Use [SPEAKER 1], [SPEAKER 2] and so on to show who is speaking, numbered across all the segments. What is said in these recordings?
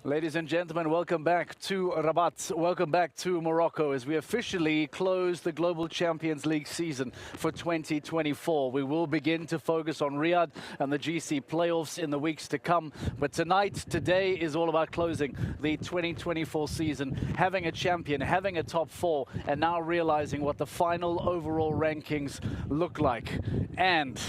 [SPEAKER 1] Ladies and gentlemen, welcome back to Rabat. Welcome back to Morocco as we officially close the Global Champions League season for 2024. We will begin to focus on Riyadh and the GC playoffs in the weeks to come. But today is all about closing the 2024 season, having a champion, having a top four, and now realizing what the final overall rankings look like. And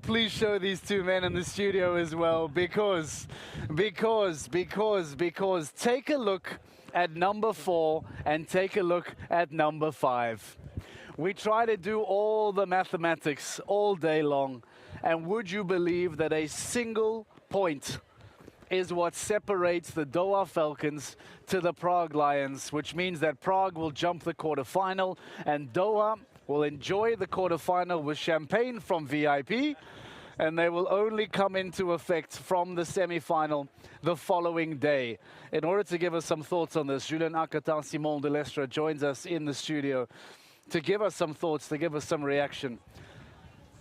[SPEAKER 1] please show these two men in the studio as well. Because take a look at number 4 and take a look at number 5. We try to do all the mathematics all day long, and would you believe that a single point is what separates the Doha Falcons to the Prague Lions, which means that Prague will jump the quarterfinal and Doha will enjoy the quarterfinal with champagne from VIP. And they will only come into effect from the semi-final the following day. In order to give us some thoughts on this, Julien Arcatin, Simon Delestre joins us in the studio to give us some thoughts, to give us some reaction.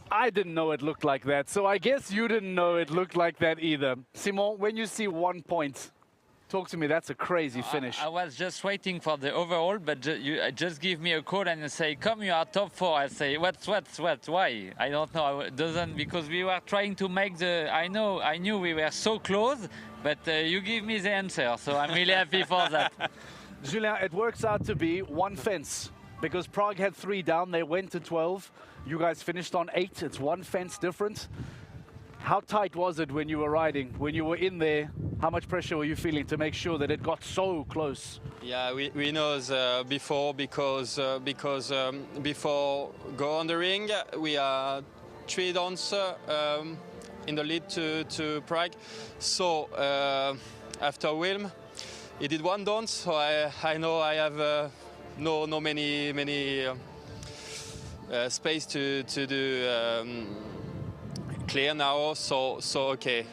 [SPEAKER 1] I didn't know it looked like that, so I guess you didn't know it looked like that either. Simon, when you see 1 point, talk to me, that's a crazy finish.
[SPEAKER 2] I was just waiting for the overall, but you just give me a call and you say, come, you are top 4. I say, what, why? I don't know. It doesn't, because we were trying to make the, I knew we were so close, but you give me the answer, so I'm really happy for that.
[SPEAKER 1] Julien, it works out to be one fence, because Prague had 3 down, they went to 12. You guys finished on 8, it's 1 fence difference. How tight was it when you were riding, when you were in there? How much pressure were you feeling to make sure that it got so close?
[SPEAKER 3] Yeah, we know before because before go on the ring, we are 3 downs in the lead to Prague. So after Wilm, he did 1 down, so I know I have no many space to do. Clear now, so okay.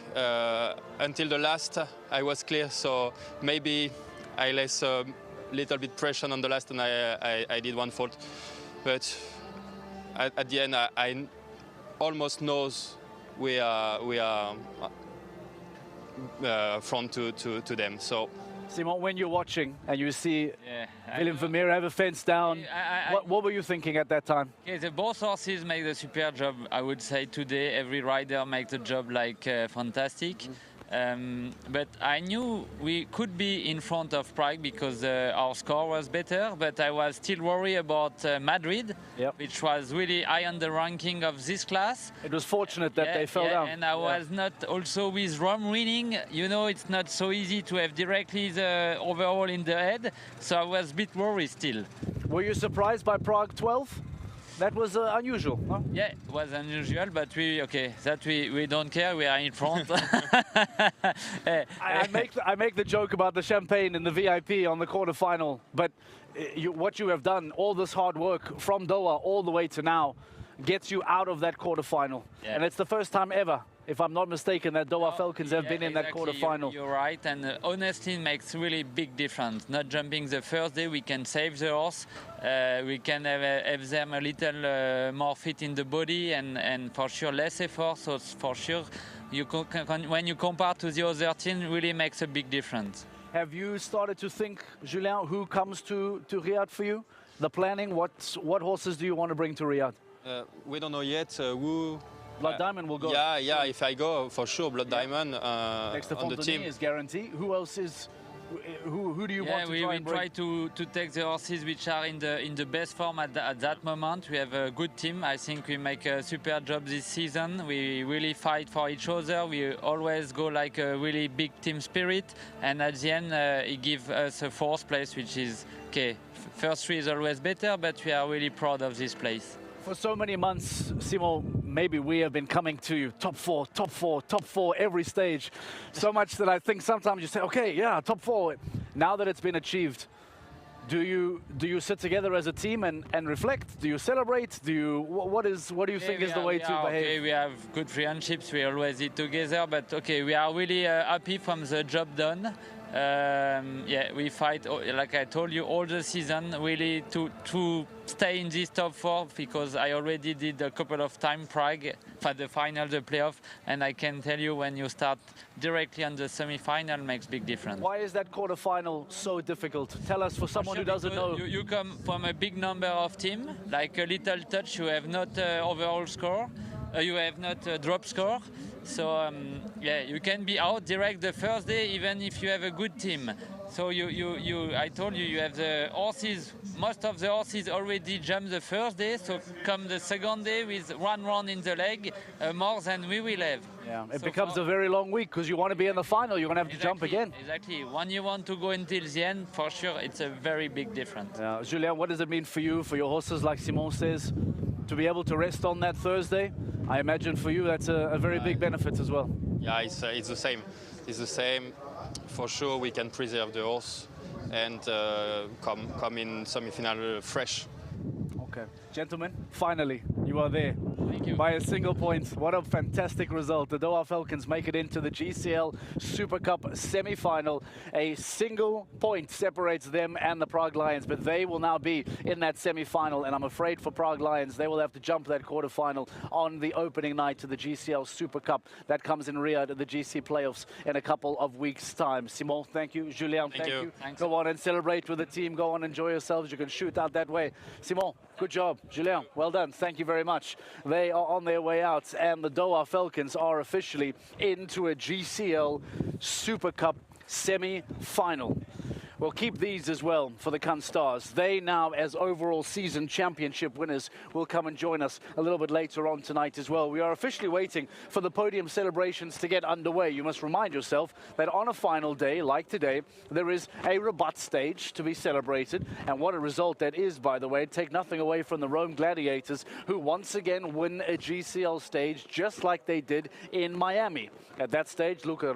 [SPEAKER 3] Until the last, I was clear, so maybe I less a little bit pressure on the last, and I did 1 fault. But at the end, I almost knows we are front to them. So.
[SPEAKER 1] Simon, when you're watching and you see Willem Vermeer have a fence down, what were you thinking at that time?
[SPEAKER 2] Okay, both horses make the super job, I would say, today. Every rider makes the job like fantastic. But I knew we could be in front of Prague because our score was better, but I was still worried about Madrid, which was really high on the ranking of this class.
[SPEAKER 1] It was fortunate that they fell down.
[SPEAKER 2] And I was not also with Rome winning. You know, it's not so easy to have directly the overall in the head, so I was a bit worried still.
[SPEAKER 1] Were you surprised by Prague 12? That was unusual, huh?
[SPEAKER 2] Yeah, it was unusual, but we don't care. We are in front.
[SPEAKER 1] I make the joke about the champagne and the VIP on the quarterfinal, but what you have done, all this hard work from Doha all the way to now, gets you out of that quarterfinal, and it's the first time ever, if I'm not mistaken, that Doha Falcons have been in that quarterfinal.
[SPEAKER 2] You're right, and honestly, it makes really big difference. Not jumping the first day, we can save the horse. We can have them a little more fit in the body, and for sure less effort. So for sure, when you compare to the other team, really makes a big difference.
[SPEAKER 1] Have you started to think, Julien, who comes to Riyadh for you? The planning, what horses do you want to bring to Riyadh?
[SPEAKER 3] We don't know yet who.
[SPEAKER 1] Blood Diamond will go.
[SPEAKER 3] Yeah. If I go, for sure, Blood Diamond
[SPEAKER 1] next to
[SPEAKER 3] on the team
[SPEAKER 1] is guaranteed. Who else is? Who do you want to try and bring?
[SPEAKER 2] We try to take the horses which are in the best form at that moment. We have a good team. I think we make a super job this season. We really fight for each other. We always go like a really big team spirit. And at the end, it gives us a 4th place, which is okay. First 3 is always better, but we are really proud of this place.
[SPEAKER 1] For so many months, Simon, maybe we have been coming to you, top 4, every stage. So much that I think sometimes you say, okay, yeah, top 4. Now that it's been achieved, do you sit together as a team and reflect? Do you celebrate? What do you think is the way to behave?
[SPEAKER 2] Okay, we have good friendships. We always eat together, but okay, we are really happy from the job done. Yeah, we fight, like I told you, all the season really to stay in this top four, because I already did a couple of times Prague for the final, the playoff, and I can tell you when you start directly on the semi-final makes big difference.
[SPEAKER 1] Why is that quarterfinal so difficult? Tell us, for someone who doesn't know.
[SPEAKER 2] You come from a big number of teams, like a little touch, you have not overall score, you have not drop score. So yeah, you can be out direct the first day, even if you have a good team. So I told you, you have the horses. Most of the horses already jump the first day. So come the second day with one round in the leg, more than we will have.
[SPEAKER 1] Yeah, it
[SPEAKER 2] so
[SPEAKER 1] becomes a very long week, because you want to be in the final. You're going to have to jump again.
[SPEAKER 2] Exactly. When you want to go until the end, for sure, it's a very big difference.
[SPEAKER 1] Julien, what does it mean for you, for your horses, like Simon says, to be able to rest on that Thursday? I imagine for you that's a very big benefit as well.
[SPEAKER 3] Yeah, it's the same. It's the same. For sure, we can preserve the horse and come in semi-final fresh.
[SPEAKER 1] Okay, gentlemen, finally you are there.
[SPEAKER 2] Thank you.
[SPEAKER 1] By a single point. What a fantastic result. The Doha Falcons make it into the GCL Super Cup semi-final. A single point separates them and the Prague Lions, but they will now be in that semi-final, and I'm afraid for Prague Lions, they will have to jump that quarter-final on the opening night to the GCL Super Cup. That comes in Riyadh at the GC playoffs in a couple of weeks' time. Simon, thank you. Julien, thank you.
[SPEAKER 2] Thanks.
[SPEAKER 1] Go on and celebrate with the team. Go on, enjoy yourselves. You can shoot out that way. Simon, good job. Julien, well done. Thank you very much. They are on their way out, and the Doha Falcons are officially into a GCL Super Cup semi-final. We'll keep these as well for the Cunt Stars. They now, as overall season championship winners, will come and join us a little bit later on tonight as well. We are officially waiting for the podium celebrations to get underway. You must remind yourself that on a final day like today, there is a Rabat stage to be celebrated. And what a result that is, by the way. Take nothing away from the Rome Gladiators, who once again win a GCL stage just like they did in Miami. At that stage, Luca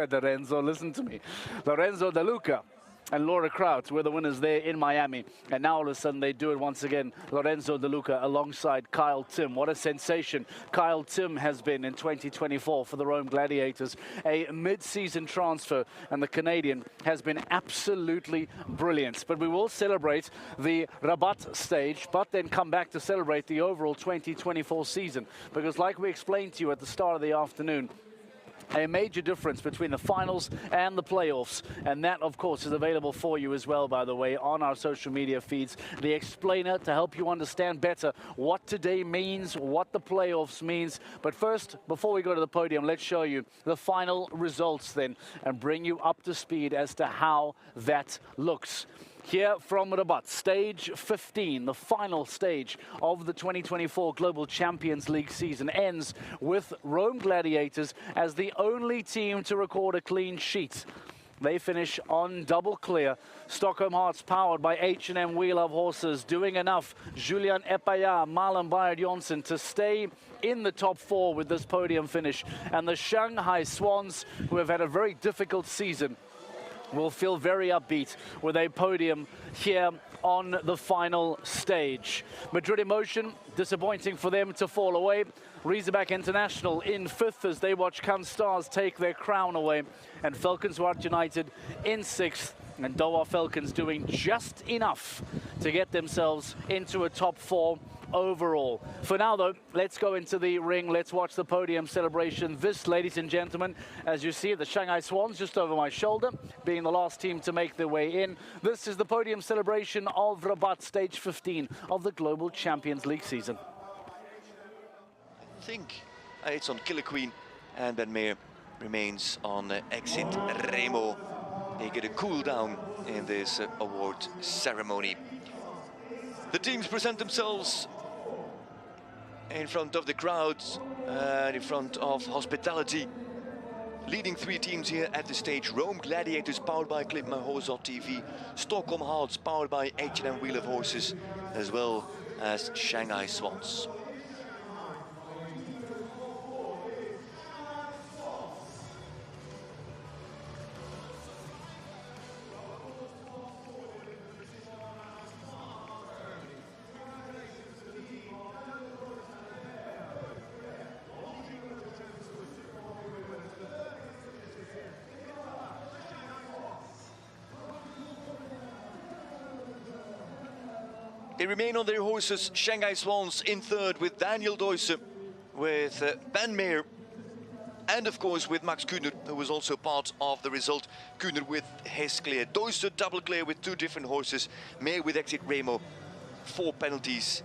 [SPEAKER 1] De Renzo, listen to me. Lorenzo De Luca and Laura Kraut were the winners there in Miami. And now all of a sudden they do it once again. Lorenzo De Luca alongside Kyle Tim. What a sensation Kyle Tim has been in 2024 for the Rome Gladiators. A mid-season transfer, and the Canadian has been absolutely brilliant. But we will celebrate the Rabat stage, but then come back to celebrate the overall 2024 season. Because like we explained to you at the start of the afternoon, a major difference between the finals and the playoffs, and that of course is available for you as well, by the way, on our social media feeds. The explainer to help you understand better what today means, what the playoffs means. But first, before we go to the podium, let's show you the final results then and bring you up to speed as to how that looks. Here from Rabat, stage 15, the final stage of the 2024 Global Champions League season, ends with Rome Gladiators as the only team to record a clean sheet. They finish on double clear. Stockholm Hearts, powered by H&M We Love Horses, doing enough. Julian Epaya, Marlon Bayard-Jonsson to stay in the top four with this podium finish. And the Shanghai Swans, who have had a very difficult season, will feel very upbeat with a podium here on the final stage. Madrid Emotion, disappointing for them to fall away. Razorback International in fifth as they watch Cunt Stars take their crown away. And Falcons Wart United in sixth. And Doha Falcons doing just enough to get themselves into a top four overall. For now, though, let's go into the ring. Let's watch the podium celebration. This, ladies and gentlemen, as you see, the Shanghai Swans just over my shoulder, being the last team to make their way in. This is the podium celebration of Rabat, stage 15 of the Global Champions League season.
[SPEAKER 4] I think it's on Killer Queen, and Ben Meyer remains on exit Remo. They get a cool down in this award ceremony. The teams present themselves in front of the crowds, in front of hospitality. Leading three teams here at the stage: Rome Gladiators, powered by Clip My Horse TV, Stockholm Hearts, powered by H&M We Love Horses, as well as Shanghai Swans. They remain on their horses. Shanghai Swans in third with Daniel Deuyse, with Ben Meyer, and of course with Max Kühner, who was also part of the result. Kühner with his clear. Deuyse double clear with two different horses. Meyer with Exit Remo, 4 penalties.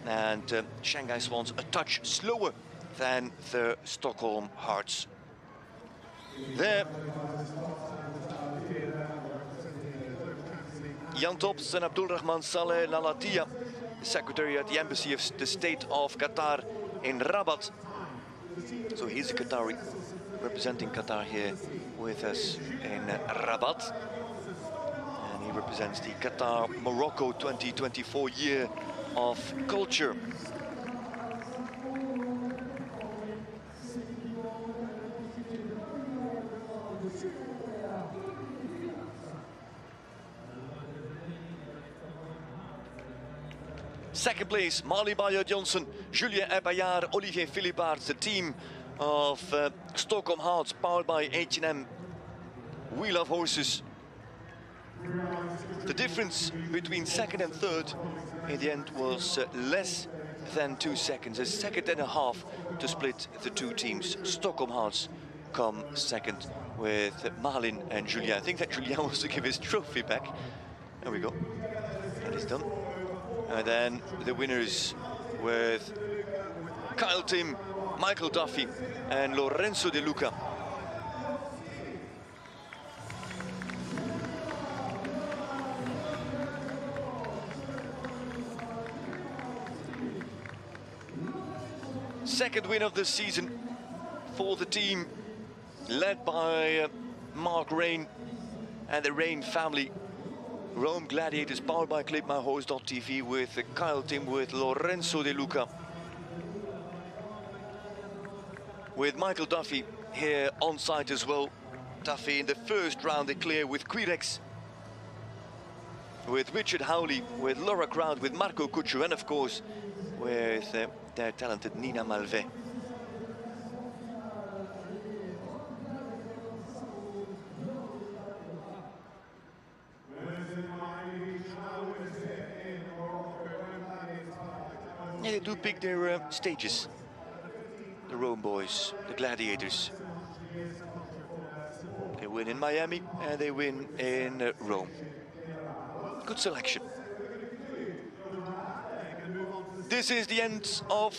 [SPEAKER 4] And Shanghai Swans a touch slower than the Stockholm Hearts. There, Jan Tops and Abdulrahman Saleh Lalatia, secretary at the Embassy of the State of Qatar in Rabat. So he's a Qatari, representing Qatar here with us in Rabat. And he represents the Qatar-Morocco 2024 year of culture. Second place, Marley Bayer-Johnson, Julien Epaillard, Olivier Philippard, the team of Stockholm Hearts, powered by H&M Wheel of Horses. The difference between second and third in the end was less than 2 seconds, a second and a half to split the two teams. Stockholm Hearts come second with Marlin and Julien. I think that Julien wants to give his trophy back. There we go, that is done. And then the winners with Kyle Tim, Michael Duffy and Lorenzo De Luca. Second win of the season for the team, led by Mark Rain and the Rain family. Rome Gladiators, powered by ClipMyHorse.tv, with Kyle Tim, with Lorenzo De Luca, with Michael Duffy here on site as well. Duffy in the first round they clear with Quirex, with Richard Howley, with Laura Crowd, with Marco Cuccio, and of course with their talented Nina Malvet. Yeah, they do pick their stages. The Rome boys, the Gladiators. They win in Miami and they win in Rome. Good selection. This is the end of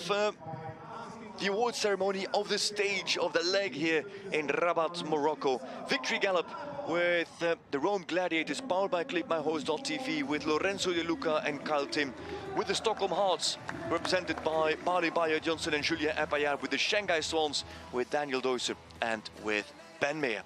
[SPEAKER 4] the award ceremony of the stage of the leg here in Rabat, Morocco. Victory gallop with the Rome Gladiators, powered by ClipMyHorse.tv, with Lorenzo De Luca and Kyle Tim, with the Stockholm Hearts, represented by Marley Bayer-Johnson and Julien Epaillard, with the Shanghai Swans, with Daniel Deuyse and with Ben Meyer.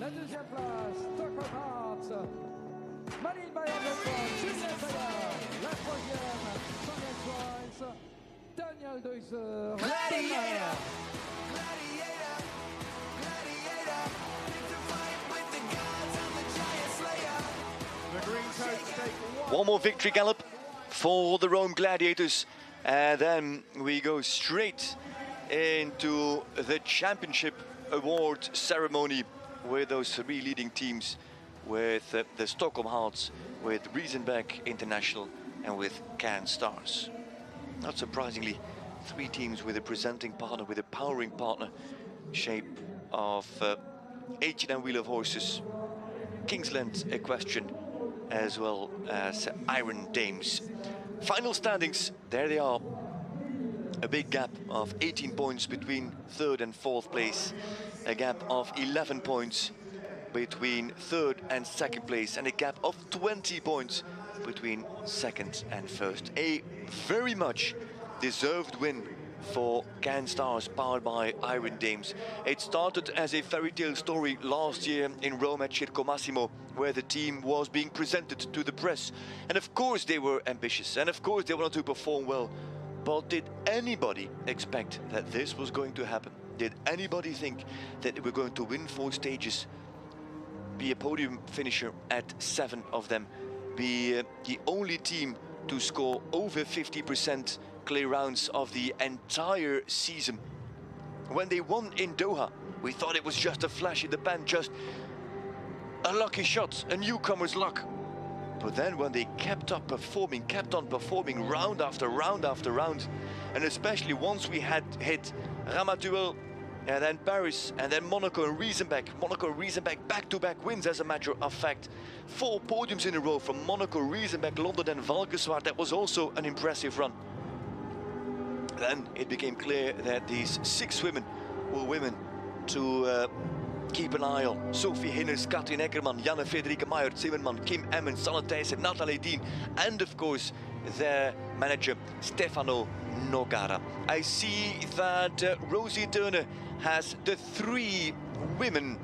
[SPEAKER 5] La deuxième place, Stockholm Hearts, Marley Bayer-Johnson, Julien Epaillard. La troisième, Shanghai Swans, Daniel Deuyse.
[SPEAKER 6] Gladiator, gladiator, gladiator, pick the fight with the gods, I'm the giant slayer. The green coats take
[SPEAKER 4] One more victory gallop for the Rome Gladiators, and then we go straight into the championship award ceremony with those 3 leading teams, with the Stockholm Hearts, with Riesenbeck International and with Cannes Stars. Not surprisingly, 3 teams with a presenting partner, with a powering partner, shape of H&M Wheel of Horses, Kingsland Equestrian, as well as Iron Dames. Final standings, there they are. A big gap of 18 points between third and fourth place. A gap of 11 points between third and second place. And a gap of 20 points between second and first. A very much deserved win for Cannes Stars, powered by Iron Dames. It started as a fairy tale story last year in Rome at Circo Massimo, where the team was being presented to the press. And of course they were ambitious, and of course they wanted to perform well. But did anybody expect that this was going to happen? Did anybody think that they were going to win 4 stages, be a podium finisher at 7 of them, be the only team to score over 50% clear rounds of the entire season? When they won in Doha, we thought it was just a flash in the pan, just a lucky shot, a newcomer's luck. But then when they kept on performing round after round after round, and especially once we had hit Rabat and then Paris and then Monaco and Riesenbeck, back-to-back wins, as a matter of fact. 4 podiums in a row from Monaco, Riesenbeck, London and Valkenswaard. That was also an impressive run. Then it became clear that these 6 women were women to keep an eye on. Sophie Hinners, Katrien Eckermann, Janne Frederike Meijer, Zimmerman, Kim Emmen, Sanne Thijssen, Nathalie Dien, and of course their manager Stefano Nogara. I see that Rosie Turner has the 3 women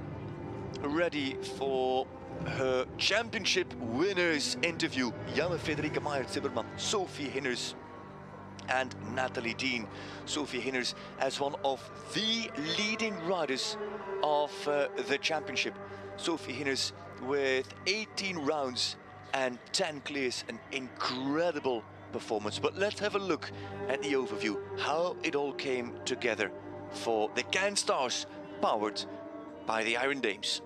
[SPEAKER 4] ready for her championship winners interview. Janne Frederike Meijer, Zimmerman, Sophie Hinners and Nathalie Dien. Sophie Hinners as one of the leading riders of the championship. Sophie Hinners with 18 rounds and 10 clears, an incredible performance. But let's have a look at the overview, how it all came together for the Can Stars, powered by the Iron Dames.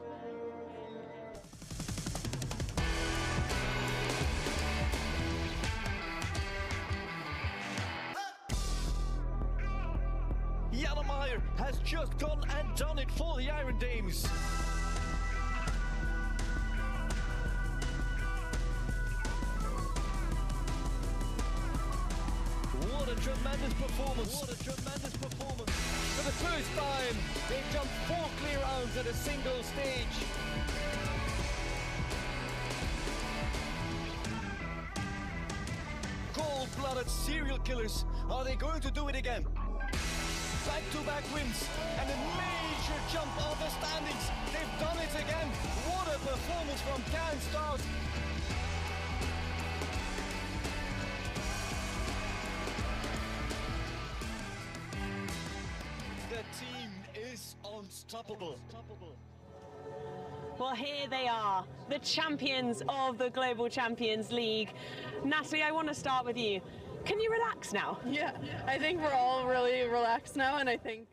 [SPEAKER 4] Janne Meijer has just gone and done it for the Iron Dames. What a tremendous performance. What a tremendous performance. For the first time, they jumped 4 clear rounds at a single stage. Cold-blooded serial killers. Are they going to do it again? Back-to-back wins and a major jump of the standings. They've done it again. What a performance from Can Stars. The team is unstoppable.
[SPEAKER 7] Well, here they are, the champions of the Global Champions League. Natalie, I want to start with you. Can you relax now?
[SPEAKER 8] Yeah, I think we're all really relaxed now, and I think...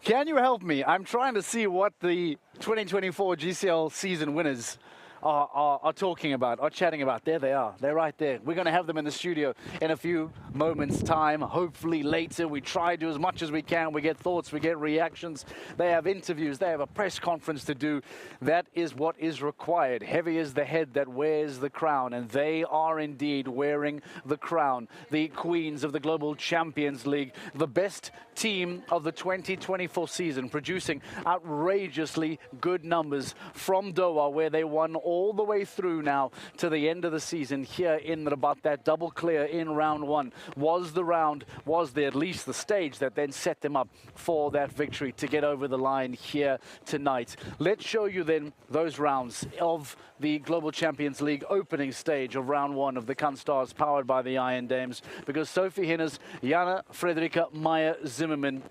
[SPEAKER 1] Can you help me? I'm trying to see what the 2024 GCL season winners are talking about, are chatting about. There they are. They're right there. We're going to have them in the studio in a few moments' time. Hopefully later. We try to do as much as we can. We get thoughts, we get reactions. They have interviews. They have a press conference to do. That is what is required. Heavy is the head that wears the crown, and they are indeed wearing the crown. The queens of the Global Champions League, the best team of the 2024 season, producing outrageously good numbers from Doha, where they won all the way through now to the end of the season here in Rabat. That double clear in round 1 was at least the stage that then set them up for that victory to get over the line here tonight. Let's show you then those rounds of the Global Champions League opening stage of round 1 of the Can Stars, powered by the Iron Dames, because Sophie Hinners, Janne Frederike Meijer Zimmerman,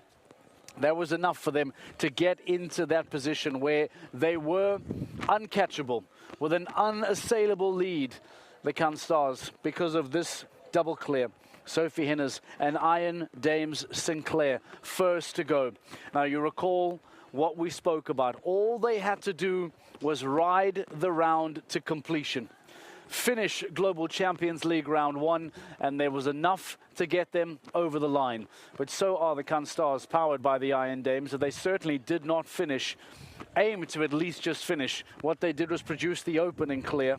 [SPEAKER 1] that was enough for them to get into that position where they were uncatchable, with an unassailable lead, the Can Stars, because of this double clear. Sophie Hinners and Iron Dames Sinclair, first to go. Now, you recall what we spoke about. All they had to do was ride the round to completion, finish Global Champions League round 1, and there was enough to get them over the line. But so are the Can Stars, powered by the Iron Dames, so they certainly did not aim to at least just finish. What they did was produce the opening clear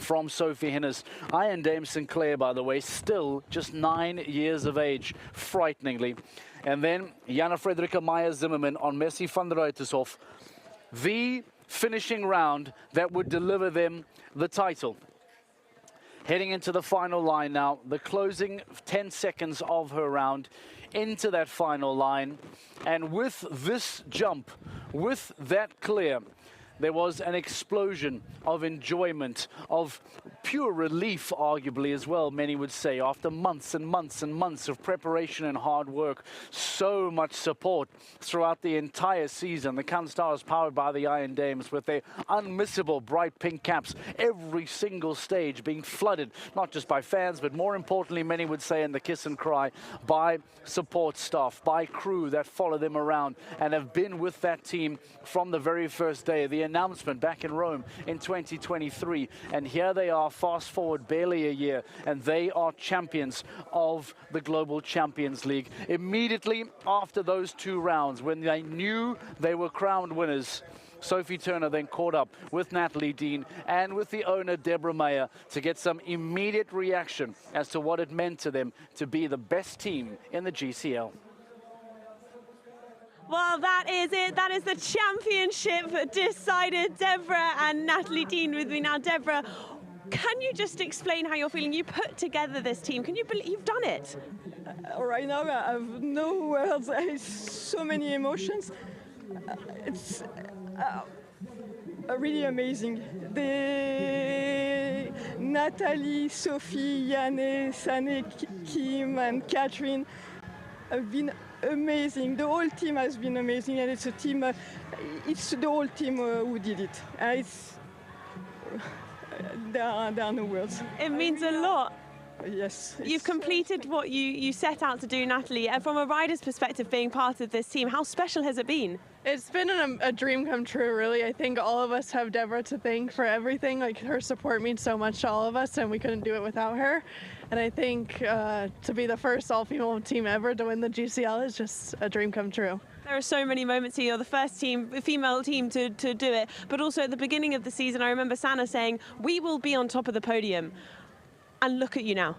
[SPEAKER 1] from Sophie Hinners. Iron Dames Sinclair, by the way, still just 9 years of age, frighteningly. And then Janne Frederike Meijer Zimmerman on Messi van der Ruitershof, the finishing round that would deliver them the title. Heading into the final line now, the closing 10 seconds of her round into that final line. And with this jump, with that clear, there was an explosion of enjoyment, of pure relief, arguably, as well, many would say, after months and months and months of preparation and hard work. So much support throughout the entire season. The Cannes Stars, powered by the Iron Dames, with their unmissable bright pink caps, every single stage being flooded, not just by fans, but more importantly, many would say in the kiss and cry, by support staff, by crew that follow them around and have been with that team from the very first day. The announcement back in Rome in 2023, and here they are, fast forward barely a year, and they are champions of the Global Champions League. Immediately after those 2 rounds, when they knew they were crowned winners, Sophie Turner then caught up with Natalie Dean and with the owner, Deborah Mayer, to get some immediate reaction as to what it meant to them to be the best team in the GCL.
[SPEAKER 7] Well, that is it. That is the championship decided. Deborah and Natalie Dean with me now. Deborah, can you just explain how you're feeling? You put together this team. Can you believe you've done it?
[SPEAKER 8] Right now I have no words. So many emotions. It's really amazing. Natalie, Sophie, Yanne, Sane, Kim and Catherine have been amazing. The whole team has been amazing, and it's a team, it's the whole team who did it. There are no words.
[SPEAKER 7] It means a lot.
[SPEAKER 8] Yes.
[SPEAKER 7] You've completed what you set out to do, Natalie. And from a rider's perspective, being part of this team, how special has it been?
[SPEAKER 8] It's been a dream come true, really. I think all of us have Deborah to thank for everything. Like, her support means so much to all of us, and we couldn't do it without her. And I think to be the first all-female team ever to win the GCL is just a dream come true.
[SPEAKER 7] There are so many moments here. You're the first female team to do it. But also at the beginning of the season, I remember Sana saying, we will be on top of the podium. And look at you now.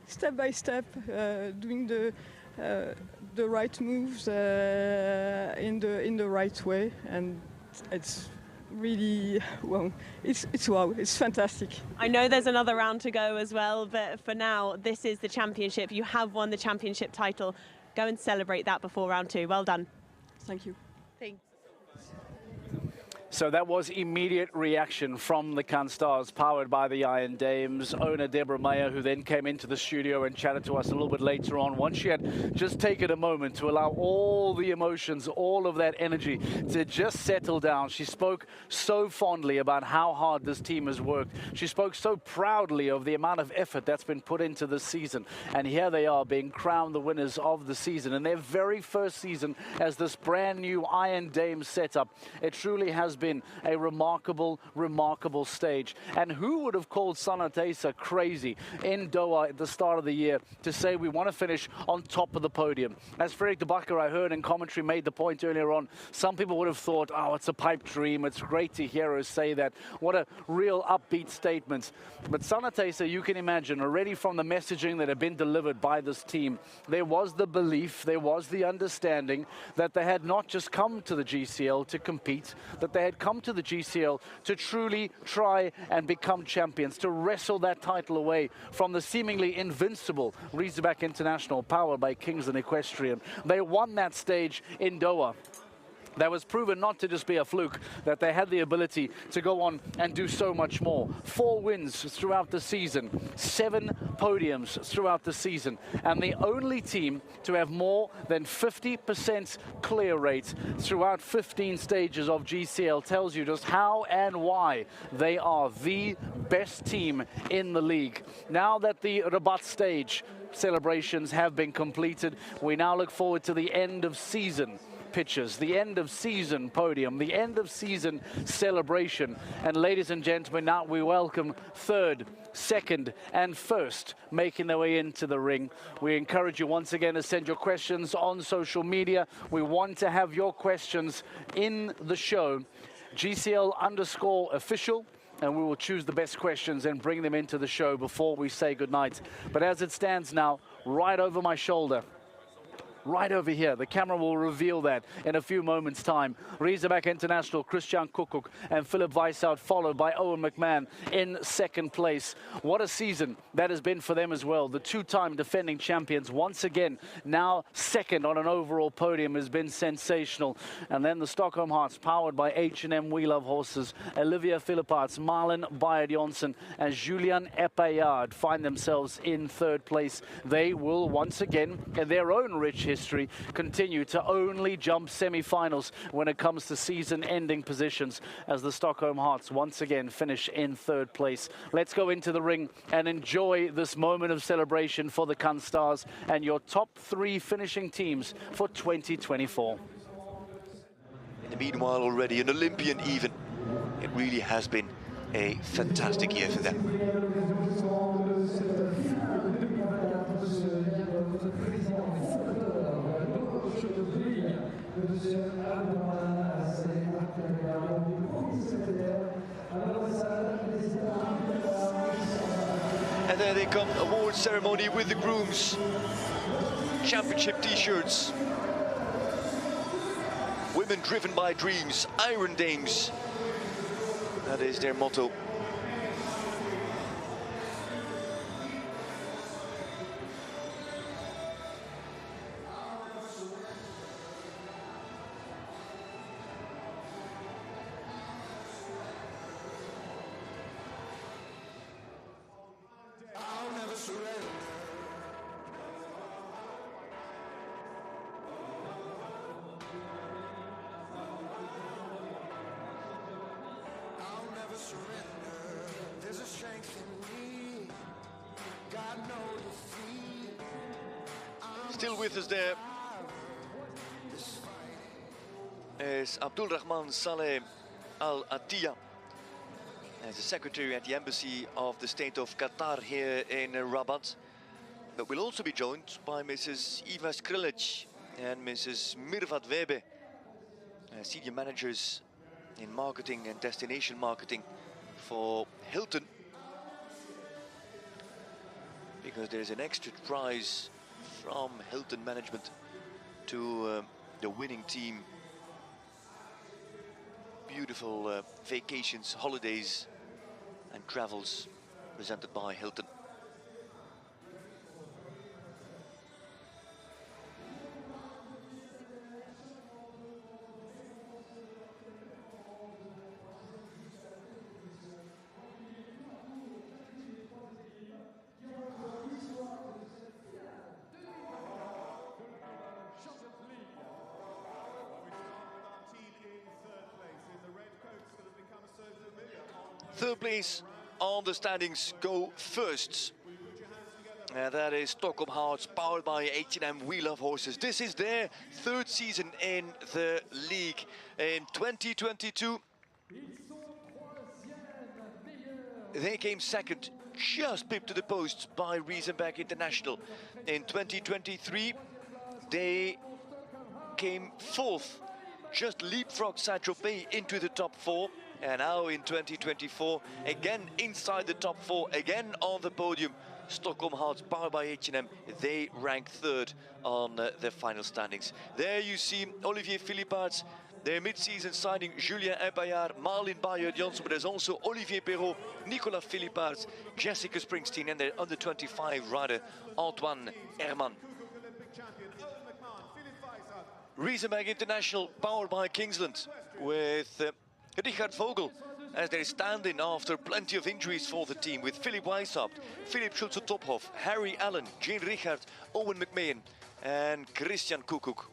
[SPEAKER 8] Step by step, doing the right moves in the right way, and it's really wow. It's wow. It's fantastic.
[SPEAKER 7] I know there's another round to go as well, but for now, this is the championship. You have won the championship title. Go and celebrate that before round 2. Well done.
[SPEAKER 8] Thank you. Thanks.
[SPEAKER 1] So that was immediate reaction from the Cannes Stars, powered by the Iron Dames. Owner Deborah Mayer, who then came into the studio and chatted to us a little bit later on, once she had just taken a moment to allow all the emotions, all of that energy to just settle down. She spoke so fondly about how hard this team has worked. She spoke so proudly of the amount of effort that's been put into this season. And here they are, being crowned the winners of the season in their very first season as this brand new Iron Dames setup. It truly has been a remarkable, remarkable stage. And who would have called Sana Tesa crazy in Doha at the start of the year to say we want to finish on top of the podium? As Frederik de Backer, I heard in commentary, made the point earlier on, some people would have thought, oh, it's a pipe dream. It's great to hear her say that. What a real upbeat statement. But Sana Tesa, you can imagine, already from the messaging that had been delivered by this team, there was the belief, there was the understanding that they had not just come to the GCL to compete, that they had come to the GCL to truly try and become champions, to wrestle that title away from the seemingly invincible Razorback International, powered by Kingsland Equestrian. They won that stage in Doha. That was proven not to just be a fluke, that they had the ability to go on and do so much more. 4 wins throughout the season, 7 podiums throughout the season, and the only team to have more than 50% clear rate throughout 15 stages of GCL tells you just how and why they are the best team in the league. Now that the Rabat stage celebrations have been completed, we now look forward to the end of season pictures, the end of season podium, the end of season celebration. And ladies and gentlemen, now we welcome 3rd, 2nd and 1st making their way into the ring. We encourage you once again to send your questions on social media. We want to have your questions in the show. GCL_official, and we will choose the best questions and bring them into the show before we say goodnight. But as it stands now, right over my shoulder, right over here. The camera will reveal that in a few moments' time. Rabat International, Christian Kukuk and Philip Weishout, followed by Owen McMahon in second place. What a season that has been for them as well. The two-time defending champions once again, now second on an overall podium, has been sensational. And then the Stockholm Hearts, powered by H&M We Love Horses, Olivia Philipparts, Marlon Bayard-Jonsson and Julian Epaillard find themselves in third place. They will once again, in their own rich history, continue to only jump semi-finals when it comes to season-ending positions, as the Stockholm Hearts once again finish in third place. Let's go into the ring and enjoy this moment of celebration for the Cannes Stars and your top 3 finishing teams for 2024.
[SPEAKER 4] In the meanwhile, already an Olympian even. It really has been a fantastic year for them. And there they come, award ceremony with the grooms. Championship t-shirts. Women driven by dreams, Iron Dames. That is their motto.
[SPEAKER 6] I'll never surrender. I'll never surrender. There's a strength in me. God knows defeat.
[SPEAKER 4] Still with us there is Abdulrahman Saleh Al Attiyah, as the secretary at the embassy of the state of Qatar here in Rabat. But we'll also be joined by Mrs. Eva Skrilic and Mrs. Mirvat Webe, senior managers in marketing and destination marketing for Hilton, because there's an extra prize from Hilton management to the winning team. Beautiful vacations, holidays and travels presented by Hilton. Third place on the standings go first. And that is Stockholm Hearts, powered by H&M We Love Horses. This is their third season in the league. In 2022, they came second, just pipped to the post by Rabat International. In 2023, they came fourth, just leapfrogged Saint-Tropez into the top 4. And now in 2024, again inside the top 4, again on the podium. Stockholm Hearts, powered by H&M, they rank third on the final standings. There you see Olivier Philipparts, their mid-season signing Julien Epaillard, Marlon Bayard-Jonsson, but there's also Olivier Perrault, Nicolas Philipparts, Jessica Springsteen, and their under-25 rider Antoine Herman. Rabat International, powered by Kingsland, with Richard Vogel as their stand-in after plenty of injuries for the team, with Philip Weishaupt, Philip Schulze-Tophoff, Harry Allen, Jane Richard, Owen McMahon and Christian Kukuk.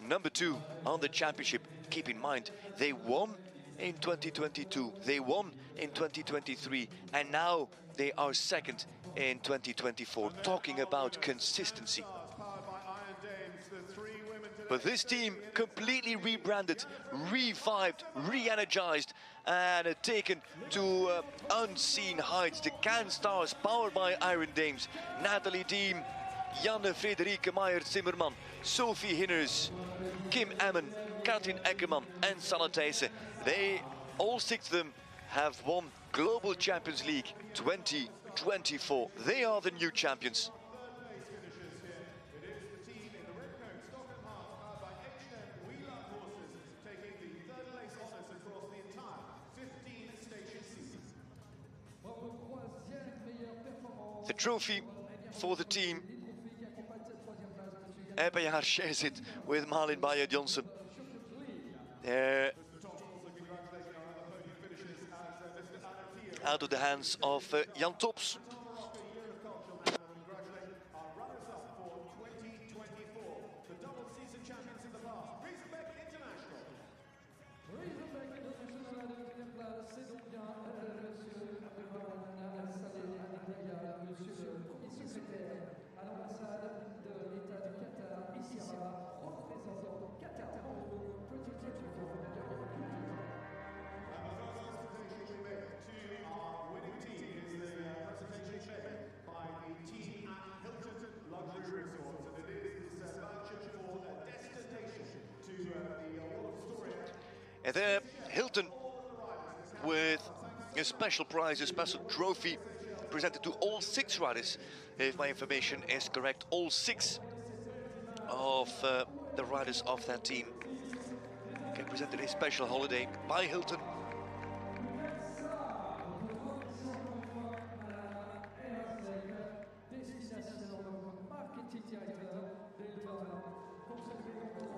[SPEAKER 4] Number 2 on the championship. Keep in mind, they won in 2022, they won in 2023, and now they are second in 2024. Talking about consistency. But this team completely rebranded, revived, re-energized, and taken to unseen heights. The Cannes Stars, powered by Iron Dames, Nathalie Diem, Janne Frederike Meyer-Zimmerman, Sophie Hinners, Kim Ammen, Katrin Eckermann and Sanne Thijssen. They, all 6 of them, have won Global Champions League 2024. They are the new champions. trophy for the team. Epaillard shares it with Malin Bayer-Johnsen. Out of the hands of Jan Tops. And there, Hilton with a special prize, a special trophy presented to all 6 riders. If my information is correct, all 6 of the riders of that team get presented a special holiday by Hilton.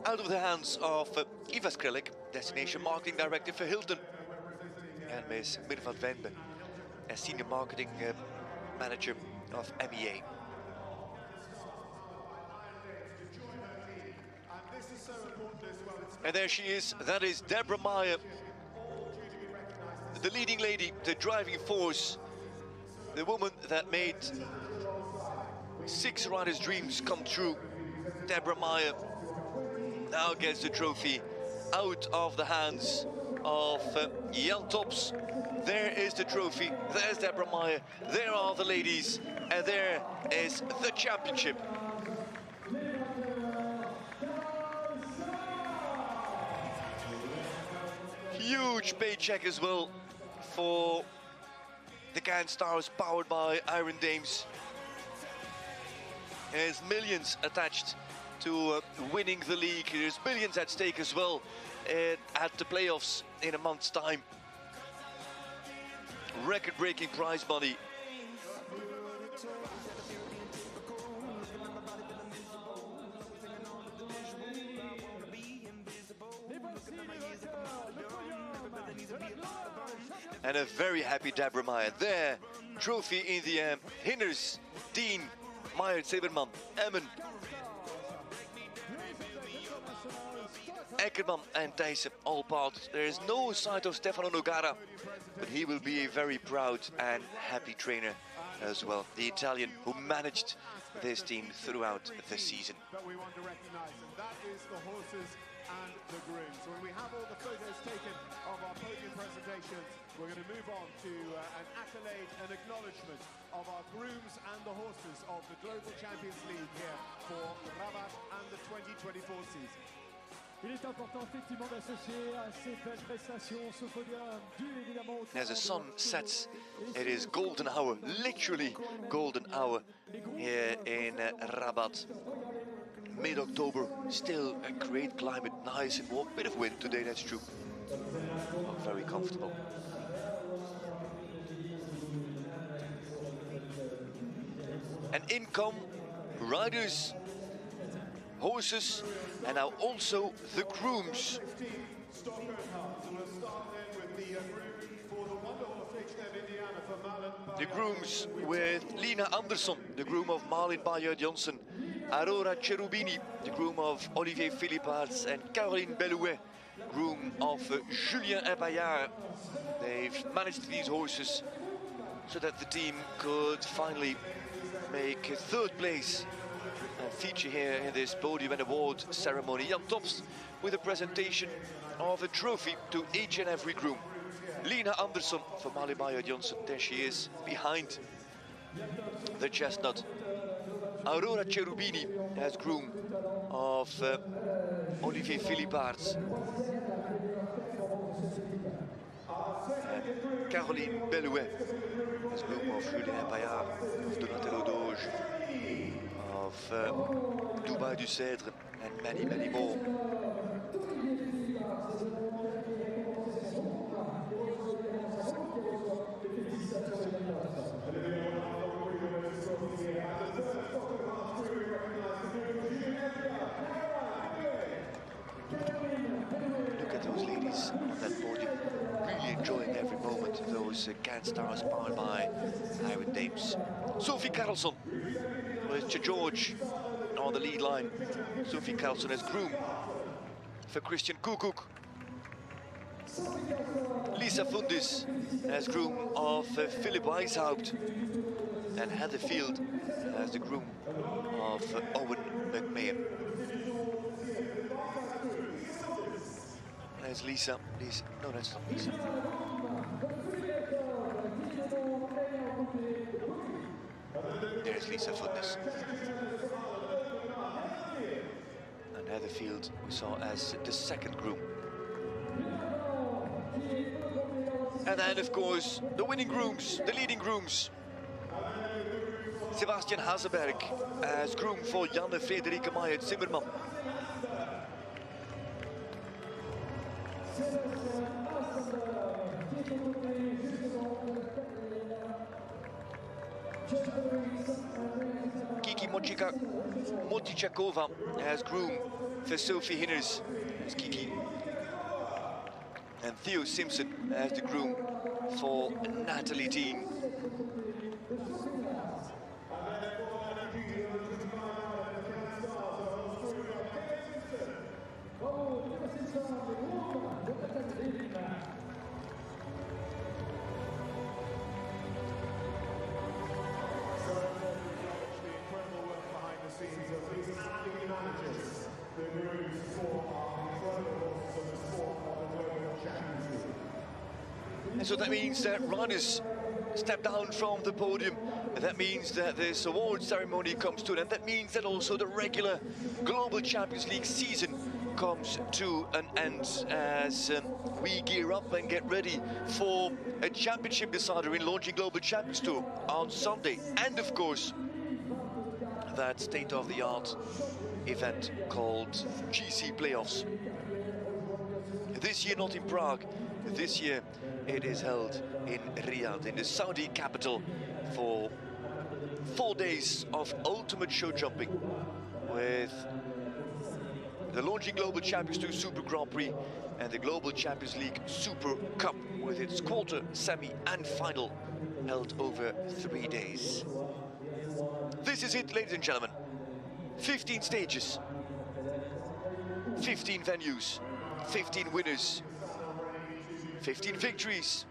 [SPEAKER 4] Out of the hands of Eva Skrilik, Destination Marketing Director for Hilton, and Ms. Mirvat Wende, as Senior Marketing Manager of MEA. And there she is, that is Deborah Meyer, the leading lady, the driving force, the woman that made 6 riders' dreams come true. Deborah Meyer now gets the trophy out of the hands of Jan Tops. There is the trophy, there's Deborah Meyer, there are the ladies, and there is the championship. Huge paycheck as well for the Can Stars, powered by Iron Dames. There's millions attached to winning the league. There's millions at stake as well at the playoffs in a month's time. Record-breaking prize money. And a very happy Deborah Meyer. There, trophy in the air. Hinners, Dean, Meyer, Zeberman, Emmen, Eckerman and Thijssen all part. There is no sight of Stefano Nogara, but he will be a very proud and happy trainer as well. The Italian who managed this team throughout the season.
[SPEAKER 9] That we want to recognize, and that is the horses and the grooms. When we have all the photos taken of our podium presentations, we're going to move on to an accolade and acknowledgement of our grooms and the horses of the Global Champions League here for Rabat and the 2024 season.
[SPEAKER 5] Il est important effectivement d'associer à ces belles prestations ce podium dû évidemment.
[SPEAKER 4] As the sun sets, it is golden hour, literally golden hour here in Rabat. Mid-October, still a great climate, nice and warm, bit of wind today, that's true. Very comfortable. And in come riders, horses, and now also the grooms. The grooms with Lina Andersson, the groom of Malin Bayer-Johnsen, Aurora Cherubini, the groom of Olivier Philipparts, and Caroline Bellouet, groom of Julien Epaillard. They've managed these horses so that the team could finally make 3rd place and feature here in this podium and award ceremony. Jan Tops with a presentation of a trophy to each and every groom. Lina Andersson for Malin Bayer-Johnsen, there she is, behind the chestnut. Aurora Cherubini as groom of Olivier Philipparts. Caroline Bellouet as groom of Julien Epaillard, of Donatello Doge, of Dubai du Cèdre, and many, many more. ladies on that podium really enjoying every moment. Those Can Stars powered by Iron Dames. Sophie Karlsson with George on the lead line. Sophie Karlsson as groom for Christian Kukuk. Lisa Fundis as groom of Philip Weishaupt. And Heather Field as the groom of Owen McMahon. There's Lisa, no, that's not Lisa. There's Lisa Fundis. And Heather Field we saw as the second groom. And then, of course, the winning grooms, the leading grooms. Sebastian Haseberg as groom for Janne Frederike Meyer Zimmermann. Kiki Motichakova as groom for Sophie Hinners. It's Kiki. And Theo Simpson as the groom for Natalie Dean. And so that means that runners step down from the podium. And that means that this award ceremony comes to an end. That means that also the regular Global Champions League season comes to an end as we gear up and get ready for a championship decider in Launching Global Champions Tour on Sunday. And of course, that state-of-the-art event called GC Playoffs. This year not in Prague, this year it is held in Riyadh, in the Saudi capital, for 4 days of ultimate show jumping with the Launching Global Champions Tour Super Grand Prix and the Global Champions League Super Cup with its quarter, semi and final held over 3 days. This is it, ladies and gentlemen. 15 stages, 15 venues, 15 winners, 15 victories,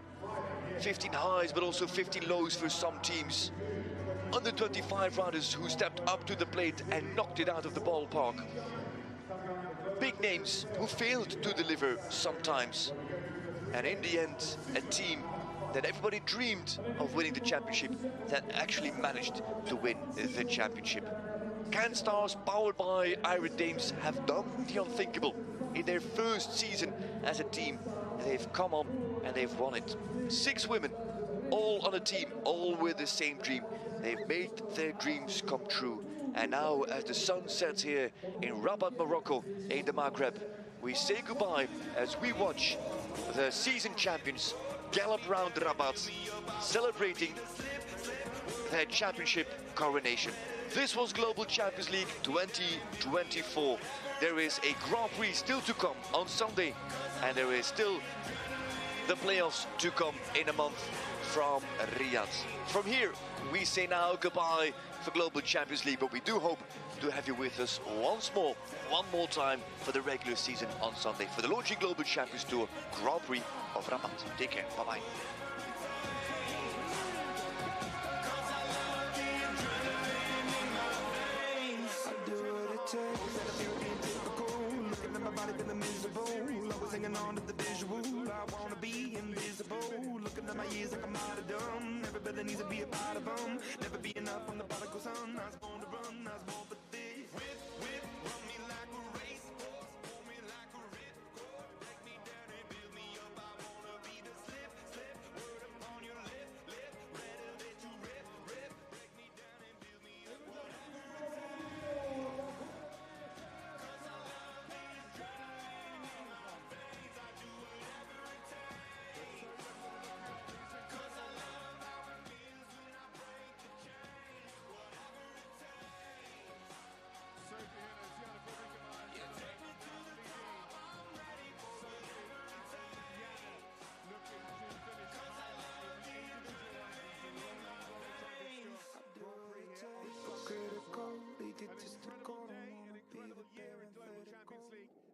[SPEAKER 4] 15 highs, but also 15 lows for some teams. Under 25 riders who stepped up to the plate and knocked it out of the ballpark. Big names who failed to deliver sometimes. And in the end, a team that everybody dreamed of winning the championship that actually managed to win the championship. Can Stars, powered by Iron Dames, have done the unthinkable in their first season as a team. They've come on and they've won it. 6 women, all on a team, all with the same dream. They've made their dreams come true. And now, as the sun sets here in Rabat, Morocco, in the Maghreb, we say goodbye as we watch the season champions gallop round Rabat, celebrating their championship coronation. This was Global Champions League 2024. There is a Grand Prix still to come on Sunday, and there is still the playoffs to come in a month from Riyadh. From here, we say now goodbye for Global Champions League, but we do hope to have you with us one more time for the regular season on Sunday for the Launching Global Champions Tour Grand Prix of Rabat. Take care, bye-bye.
[SPEAKER 6] Hanging on to the visual, I wanna be invisible. Looking at my years like I'm out of dumb. Everybody needs to be a part of them. Never be enough on the prodigal son. I was born to run, I was born for this. Whip, run me like a racehorse, pull me like a ripcord. Take me down and build me up. I wanna be the slip, word upon your lip, ready to let you rip. Break me down and build me up.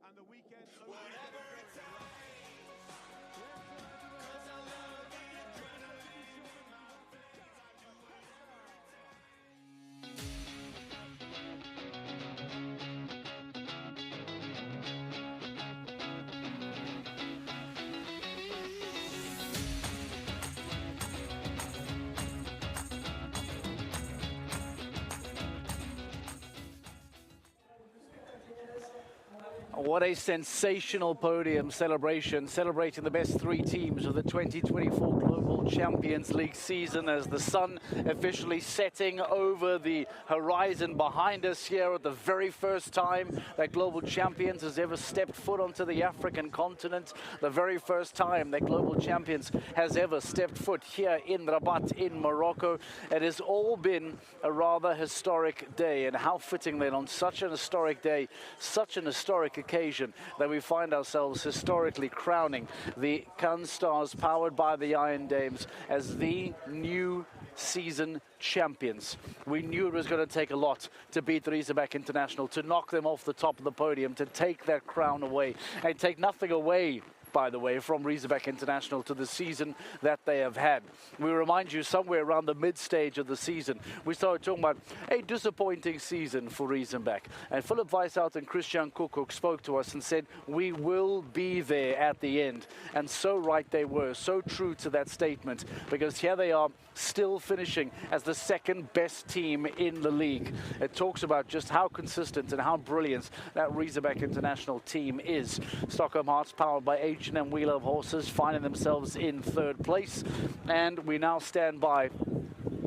[SPEAKER 9] and the weekend.
[SPEAKER 1] What a sensational podium celebration, celebrating the best three teams of the 2024 Global Champions League season as the sun officially setting over the horizon behind us here at the very first time that Global Champions has ever stepped foot onto the African continent, the very first time that Global Champions has ever stepped foot here in Rabat in Morocco. It has all been a rather historic day, and how fitting then on such an historic day, such an historic occasion, that we find ourselves historically crowning the Cannes Stars, powered by the Iron Dames, as the new season champions. We knew it was going to take a lot to beat Rabat International, to knock them off the top of the podium, to take that crown away, and take nothing away, by the way, from Rabat International to the season that they have had. We remind you, somewhere around the mid-stage of the season, we started talking about a disappointing season for Rabat. And Philip Weishout and Christian Kuckuck spoke to us and said, we will be there at the end. And so right they were, so true to that statement, because here they are, still finishing as the second best team in the league. It talks about just how consistent and how brilliant that Rabat International team is. Stockholm Hearts, powered by H&M Wheel of Horses, finding themselves in third place. And we now stand by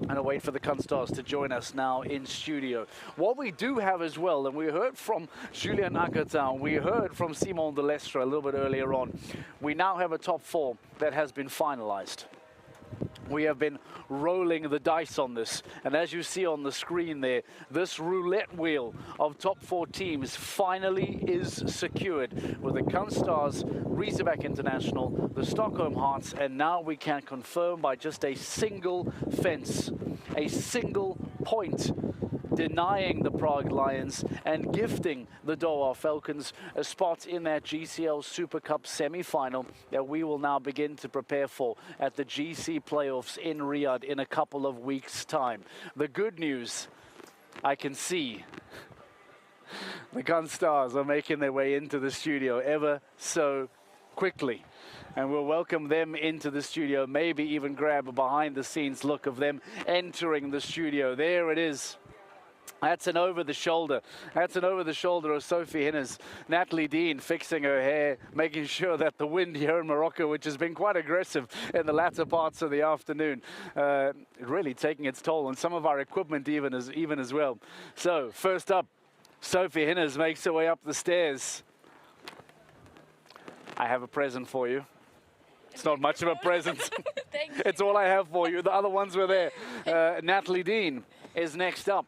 [SPEAKER 1] and await for the Cannes Stars to join us now in studio. What we do have as well, and we heard from Julien Ackertown, we heard from Simon Delestre a little bit earlier on, we now have a top four that has been finalized. We have been rolling the dice on this, and as you see on the screen there, this roulette wheel of top four teams finally is secured with the Cannes Stars, Rabat International, the Stockholm Hearts, and now we can confirm by just a single fence, a single point, denying the Prague Lions and gifting the Doha Falcons a spot in that GCL Super Cup semi-final that we will now begin to prepare for at the GC playoffs in Riyadh in a couple of weeks' time. The good news, I can see the Cannes Stars are making their way into the studio ever so quickly. And we'll welcome them into the studio, maybe even grab a behind-the-scenes look of them entering the studio. There it is. That's an over-the-shoulder. That's an over-the-shoulder of Sophie Hinnes. Natalie Dean fixing her hair, making sure that the wind here in Morocco, which has been quite aggressive in the latter parts of the afternoon, really taking its toll on some of our equipment even as well. So, first up, Sophie Hinnes makes her way up the stairs. I have a present for you. It's not much of a present.
[SPEAKER 10] Thank you.
[SPEAKER 1] It's all I have for you. The other ones were there. Natalie Dean is next up.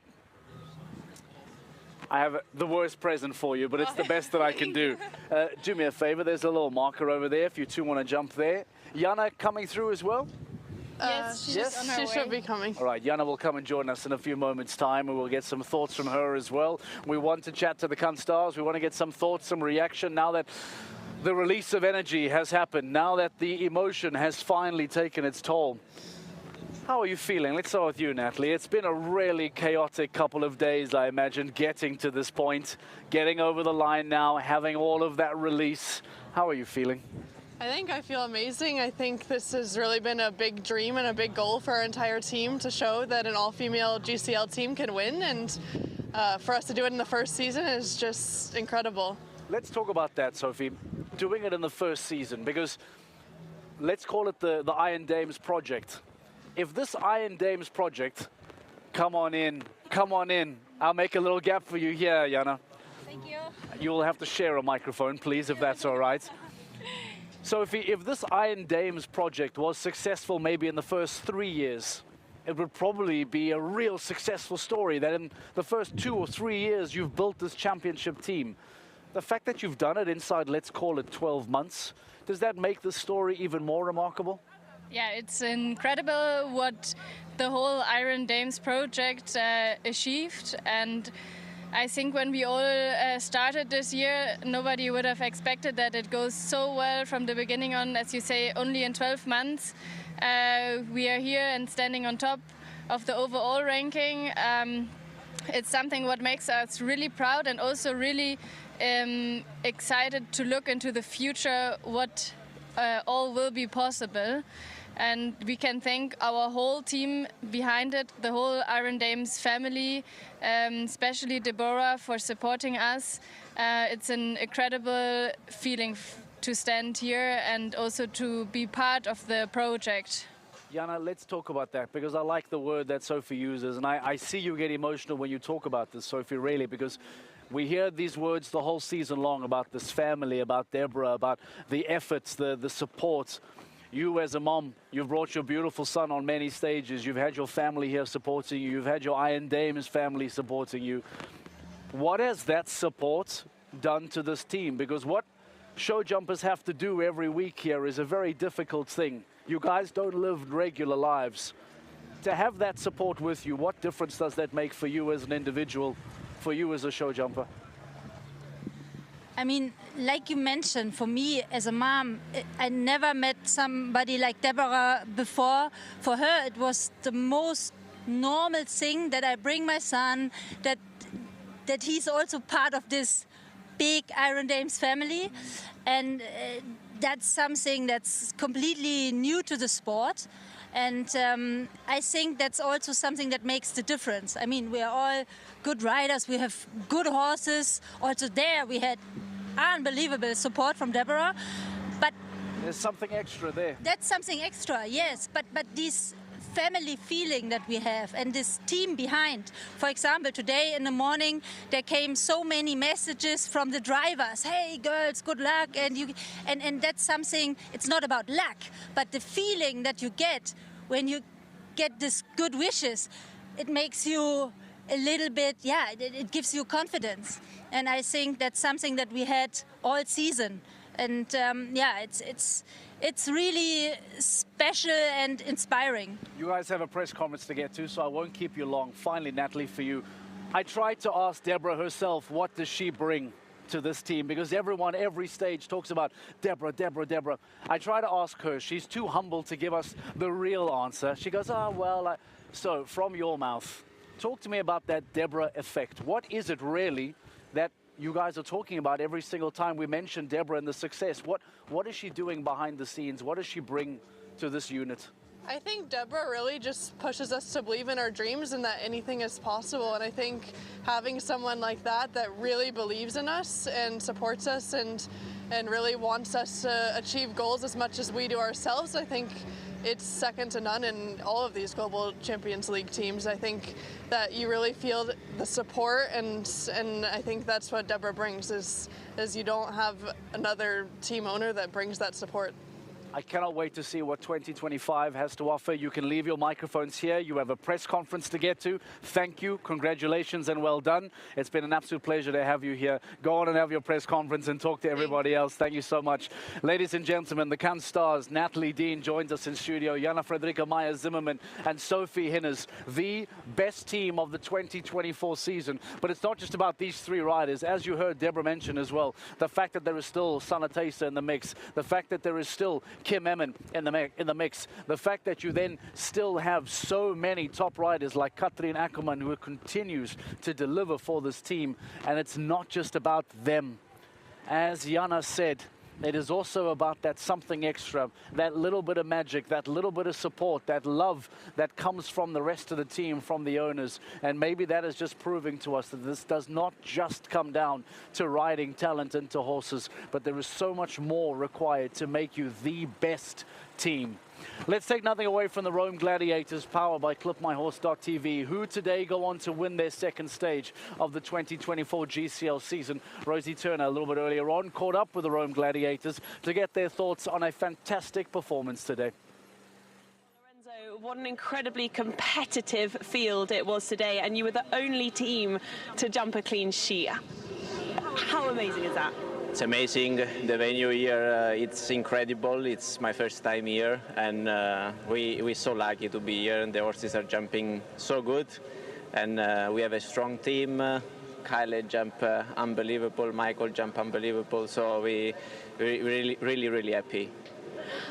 [SPEAKER 1] I have the worst present for you, but it's the best that I can do. Do me a favor, there's a little marker over there if you two want to jump there. Jana coming through as well?
[SPEAKER 10] Yes,
[SPEAKER 8] She should be coming.
[SPEAKER 1] All right, Jana will come and join us in a few moments' time, and we'll get some thoughts from her as well. We want to chat to the Cannes Stars. We want to get some thoughts, some reaction now that the release of energy has happened, now that the emotion has finally taken its toll. How are you feeling? Let's start with you, Natalie. It's been a really chaotic couple of days, I imagine, getting to this point, getting over the line now, having all of that release. How are you feeling?
[SPEAKER 8] I think I feel amazing. I think this has really been a big dream and a big goal for our entire team to show that an all-female GCL team can win, and for us to do it in the first season is just incredible.
[SPEAKER 1] Let's talk about that, Sophie. Doing it in the first season, because let's call it the Iron Dames project. If this Iron Dames project, come on in. I'll make a little gap for you here, Jana.
[SPEAKER 10] Thank you.
[SPEAKER 1] You will have to share a microphone, please, if that's all right. So if this Iron Dames project was successful maybe in the first 3 years, it would probably be a real successful story that in the first 2 or 3 years you've built this championship team. The fact that you've done it inside, let's call it 12 months, does that make the story even more remarkable?
[SPEAKER 10] Yeah, it's incredible what the whole Iron Dames project achieved, and I think when we all started this year, nobody would have expected that it goes so well from the beginning on. As you say, only in 12 months we are here and standing on top of the overall ranking. It's something what makes us really proud and also really excited to look into the future, what all will be possible. And we can thank our whole team behind it, the whole Iron Dames family, especially Deborah for supporting us. It's an incredible feeling to stand here and also to be part of the project.
[SPEAKER 1] Jana, let's talk about that, because I like the word that Sophie uses, and I see you get emotional when you talk about this, Sophie, really, because we hear these words the whole season long about this family, about Deborah, about the efforts, the support. You as a mom, you've brought your beautiful son on many stages. You've had your family here supporting you. You've had your Iron Dames family supporting you. What has that support done to this team? Because what show jumpers have to do every week here is a very difficult thing. You guys don't live regular lives. To have that support with you, what difference does that make for you as an individual, for you as a show jumper?
[SPEAKER 11] I mean, like you mentioned, for me as a mom, I never met somebody like Deborah before. For her, it was the most normal thing that I bring my son, that he's also part of this big Iron Dames family. And that's something that's completely new to the sport. And I think that's also something that makes the difference. I mean, we are all good riders, we have good horses. Also there we had unbelievable support from Deborah. But
[SPEAKER 1] there's something extra there.
[SPEAKER 11] That's something extra, yes. But this family feeling that we have and this team behind. For example, today in the morning there came so many messages from the drivers. Hey girls, good luck, and that's something. It's not about luck, but the feeling that you get when you get this good wishes, it makes you a little bit, it gives you confidence. And I think that's something that we had all season. And it's really special and inspiring.
[SPEAKER 1] You guys have a press conference to get to, so I won't keep you long. Finally, Natalie, for you, I tried to ask Deborah herself, what does she bring to this team? Because everyone, every stage talks about Deborah, Deborah, Deborah. I try to ask her. She's too humble to give us the real answer. She goes, so from your mouth, talk to me about that Deborah effect. What is it really that you guys are talking about every single time we mention Deborah and the success? What is she doing behind the scenes? What does she bring to this unit?
[SPEAKER 8] I think Deborah really just pushes us to believe in our dreams and that anything is possible. And I think having someone like that really believes in us and supports us and really wants us to achieve goals as much as we do ourselves, I think it's second to none in all of these Global Champions League teams. I think that you really feel the support, and I think that's what Deborah brings, is you don't have another team owner that brings that support.
[SPEAKER 1] I cannot wait to see what 2025 has to offer. You can leave your microphones here. You have a press conference to get to. Thank you, congratulations, and well done. It's been an absolute pleasure to have you here. Go on and have your press conference and talk to everybody else. Thank you so much. Ladies and gentlemen, the Cannes Stars, Natalie Dean joins us in studio, Jana Fredrika Meyer-Zimmermann and Sophie Hinners, the best team of the 2024 season. But it's not just about these three riders. As you heard Deborah mention as well, the fact that there is still Sanna Teisa in the mix, the fact that there is still Kim Emmen in the mix. The fact that you then still have so many top riders like Katrin Ackermann, who continues to deliver for this team. And it's not just about them. As Jana said, it is also about that something extra, that little bit of magic, that little bit of support, that love that comes from the rest of the team, from the owners. And maybe that is just proving to us that this does not just come down to riding talent into horses, but there is so much more required to make you the best team. Let's take nothing away from the Rome Gladiators, powered by ClipMyHorse.tv, who today go on to win their second stage of the 2024 GCL season. Rosie Turner, a little bit earlier on, caught up with the Rome Gladiators to get their thoughts on a fantastic performance today.
[SPEAKER 7] Lorenzo, what an incredibly competitive field it was today, and you were the only team to jump a clean sheet. How amazing is that?
[SPEAKER 12] It's amazing. The venue here, it's incredible. It's my first time here, and we're so lucky to be here, and the horses are jumping so good. And we have a strong team. Kyle jump unbelievable, Michael jump unbelievable. So we really happy.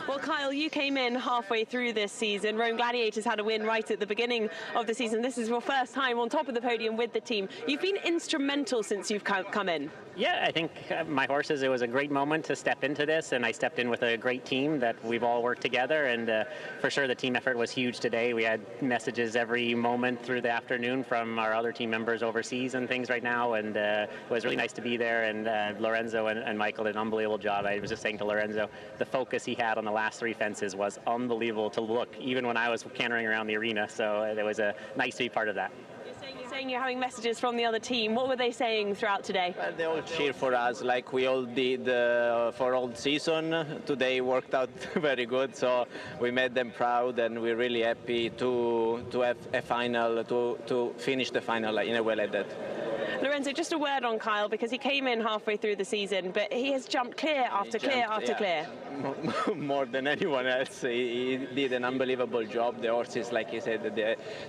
[SPEAKER 7] Well, Kyle, you came in halfway through this season. Rome Gladiators had a win right at the beginning of the season. This is your first time on top of the podium with the team. You've been instrumental since you've come in.
[SPEAKER 13] Yeah, I think my horses, it was a great moment to step into this, and I stepped in with a great team that we've all worked together, and for sure the team effort was huge today. We had messages every moment through the afternoon from our other team members overseas and things right now, and it was really nice to be there, and Lorenzo and Michael did an unbelievable job. I was just saying to Lorenzo, the focus he had on the last 3 fences was unbelievable to look, even when I was cantering around the arena, so it was nice to be part of that.
[SPEAKER 7] You're saying you're having messages from the other team. What were they saying throughout today?
[SPEAKER 12] Well, they all cheer for us like we all did for all season. Today worked out very good, so we made them proud, and we're really happy to have a final, to finish the final in a way like that.
[SPEAKER 7] Lorenzo, just a word on Kyle, because he came in halfway through the season, but he has jumped clear after clear after clear.
[SPEAKER 12] More than anyone else. He did an unbelievable job. The horses, like he said,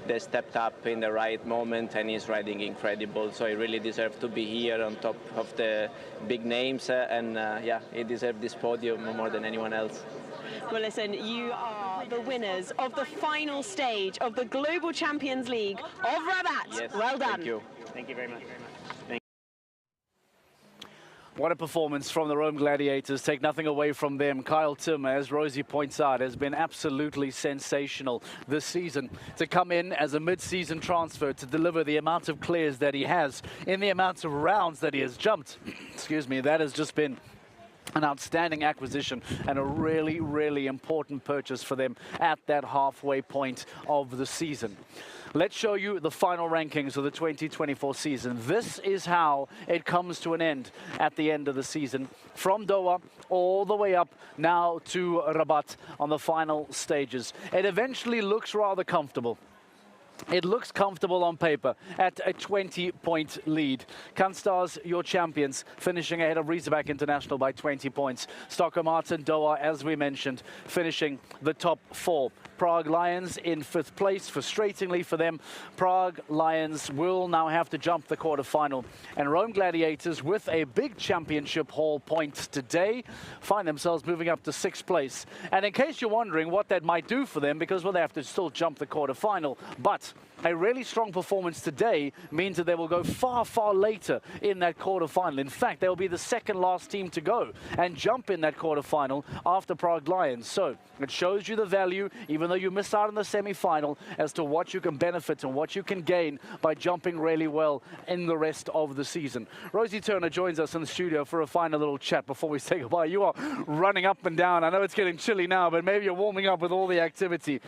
[SPEAKER 12] they stepped up in the right moment, and he's riding incredible. So he really deserved to be here on top of the big names, and yeah, he deserved this podium more than anyone else.
[SPEAKER 7] Well, listen, you are the winners of the final stage of the Global Champions League of Rabat.
[SPEAKER 12] Yes,
[SPEAKER 7] well done.
[SPEAKER 12] Thank you.
[SPEAKER 13] Thank you very much.
[SPEAKER 1] What a performance from the Rome Gladiators. Take nothing away from them. Kyle Tim, as Rosie points out, has been absolutely sensational this season. To come in as a mid-season transfer, to deliver the amount of clears that he has in the amounts of rounds that he has jumped, excuse me, that has just been an outstanding acquisition and a really important purchase for them at that halfway point of the season. Let's show you the final rankings of the 2024 season. This is how it comes to an end at the end of the season. From Doha all the way up now to Rabat on the final stages. It eventually looks rather comfortable. It looks comfortable on paper at a 20-point lead. Kanstars, your champions, finishing ahead of Rabat International by 20 points. Stockholm Arts and Doha, as we mentioned, finishing the top 4. Prague Lions in 5th place. Frustratingly for them, Prague Lions will now have to jump the quarterfinal. And Rome Gladiators, with a big championship haul point today, find themselves moving up to 6th place. And in case you're wondering what that might do for them, because well, they have to still jump the quarterfinal, but a really strong performance today means that they will go far later in that quarterfinal. In fact, they will be the second last team to go and jump in that quarterfinal after Prague Lions. So it shows you the value, even though you missed out on the semi-final, as to what you can benefit and what you can gain by jumping really well in the rest of the season. Rosie Turner joins us in the studio for a final little chat before we say goodbye. You are running up and down. I know it's getting chilly now, but maybe you're warming up with all the activity.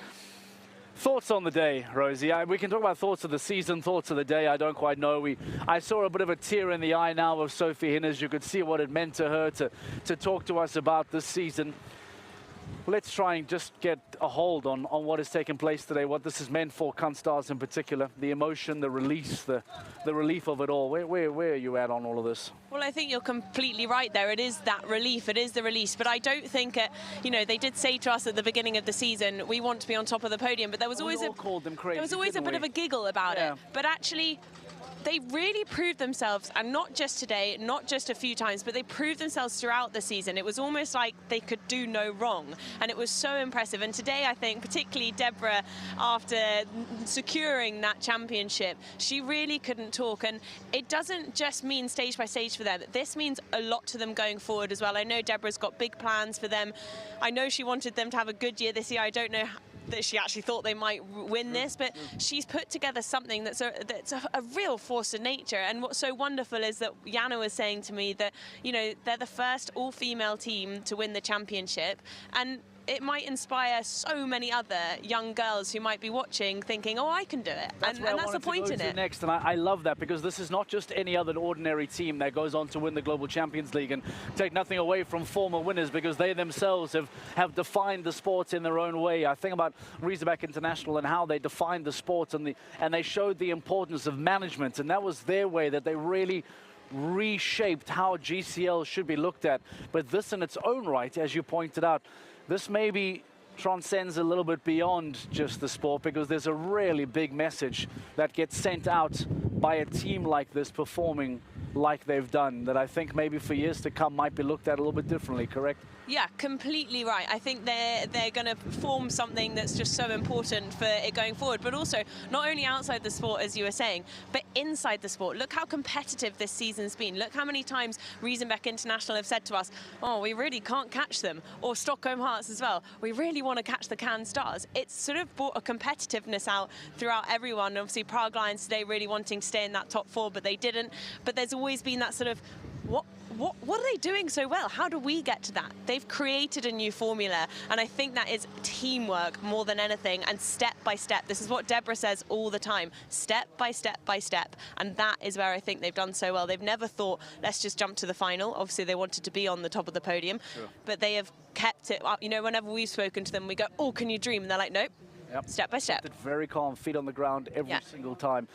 [SPEAKER 1] Thoughts on the day, Rosie? We can talk about thoughts of the season, thoughts of the day. I don't quite know. I saw a bit of a tear in the eye now of Sophie Hinnes. You could see what it meant to her to talk to us about this season. Let's try and just get a hold on what has taken place today, what this has meant for Kanstars in particular, the emotion, the release, the relief of it all. Where are you at on all of this?
[SPEAKER 7] Well, I think you're completely right there. It is that relief. It is the release. But I don't think, you know, they did say to us at the beginning of the season, we want to be on top of the podium. But there was always
[SPEAKER 1] called them crazy,
[SPEAKER 7] there was always a bit of a giggle about it. But actually, they really proved themselves, and not just today, not just a few times, but they proved themselves throughout the season. It was almost like they could do no wrong, and it was so impressive. And today, I think, particularly Deborah, after securing that championship, she really couldn't talk. And it doesn't just mean stage by stage for them. This means a lot to them going forward as well. I know Deborah's got big plans for them. I know she wanted them to have a good year this year. I don't know that she actually thought they might win this, but she's put together something that's a real force of nature. And what's so wonderful is that Jana was saying to me that, you know, they're the first all-female team to win the championship, and it might inspire so many other young girls who might be watching thinking, oh, I can do it. And that's the point in it.
[SPEAKER 1] Next, and I love that, because this is not just any other ordinary team that goes on to win the Global Champions League. And take nothing away from former winners, because they themselves have defined the sport in their own way. I think about Rabat International and how they defined the sport, and they showed the importance of management, and that was their way, that they really reshaped how GCL should be looked at. But this in its own right, as you pointed out, this maybe transcends a little bit beyond just the sport, because there's a really big message that gets sent out by a team like this performing like they've done, that I think maybe for years to come might be looked at a little bit differently, correct?
[SPEAKER 7] Yeah, completely right. I think they're going to form something that's just so important for it going forward, but also not only outside the sport, as you were saying, but inside the sport. Look how competitive this season's been. Look how many times Riesenbeck International have said to us, oh, we really can't catch them. Or Stockholm Hearts as well. We really want to catch the Cannes Stars. It's sort of brought a competitiveness out throughout everyone. Obviously, Prague Lions today really wanting to stay in that top 4, but they didn't. But there's always been that sort of, what are they doing so well? How do we get to that? They've created a new formula, and I think that is teamwork more than anything, and step by step. This is what Deborah says all the time, step by step by step, and that is where I think they've done so well. They've never thought, let's just jump to the final. Obviously, they wanted to be on the top of the podium, but they have kept it up. You know, whenever we've spoken to them, we go, oh, can you dream? And they're like, nope. Yep. Step by step.
[SPEAKER 1] Very calm, feet on the ground every single time.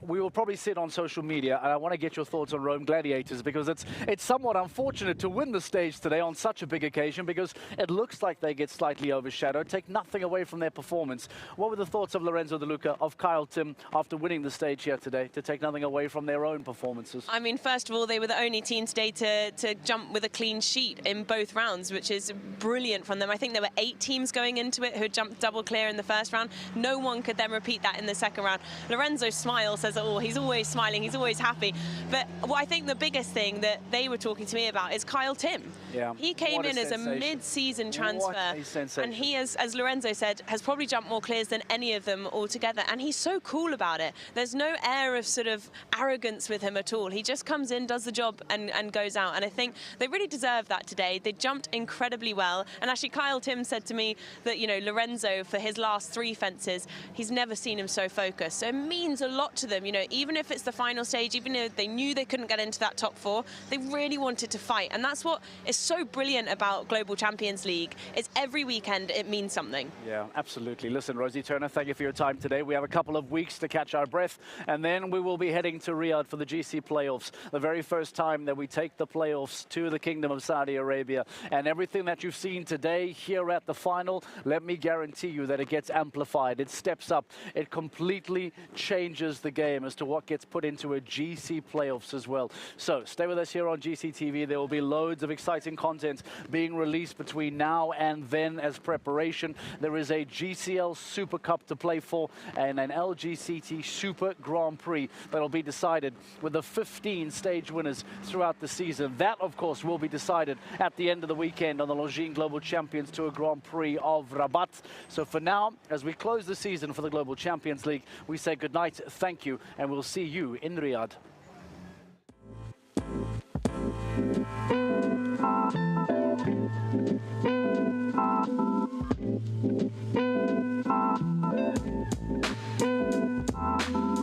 [SPEAKER 1] We will probably sit on social media, and I want to get your thoughts on Rome Gladiators, because it's somewhat unfortunate to win the stage today on such a big occasion, because it looks like they get slightly overshadowed. Take nothing away from their performance. What were the thoughts of Lorenzo De Luca, of Kyle Tim, after winning the stage here today, to take nothing away from their own performances?
[SPEAKER 7] I mean, first of all, they were the only team today to jump with a clean sheet in both rounds, which is brilliant from them. I think there were 8 teams going into it who jumped double clear in the first round. No one could then repeat that in the second round. Lorenzo's smile says it all. He's always smiling, he's always happy. But what I think the biggest thing that they were talking to me about is Kyle Tim.
[SPEAKER 1] Yeah.
[SPEAKER 7] He came in as a mid-season transfer, and he, as Lorenzo said, has probably jumped more clears than any of them altogether, and he's so cool about it. There's no air of sort of arrogance with him at all. He just comes in, does the job, and goes out, and I think they really deserve that today. They jumped incredibly well, and actually Kyle Tim said to me that, you know, Lorenzo, for his last 3 fences, he's never seen him so focused. So it means a lot to them, you know, even if it's the final stage, even if they knew they couldn't get into that top 4, they really wanted to fight, and that's what is so brilliant about Global Champions League, is every weekend it means something.
[SPEAKER 1] Yeah, absolutely. Listen, Rosie Turner, thank you for your time today. We have a couple of weeks to catch our breath, and then we will be heading to Riyadh for the GC playoffs, the very first time that we take the playoffs to the Kingdom of Saudi Arabia. And everything that you've seen today here at the final, let me guarantee you that it gets amplified, it steps up, it completely changes the game as to what gets put into a GC playoffs as well. So stay with us here on GC TV. There will be loads of exciting content being released between now and then as preparation. There is a GCL Super Cup to play for and an LGCT Super Grand Prix that'll be decided with the 15 stage winners throughout the season. That, of course, will be decided at the end of the weekend on the Longines Global Champions Tour Grand Prix of Rabat. So for now, as we close the season for the Global Champions League, we say goodnight, thank you, and we'll see you in Riyadh.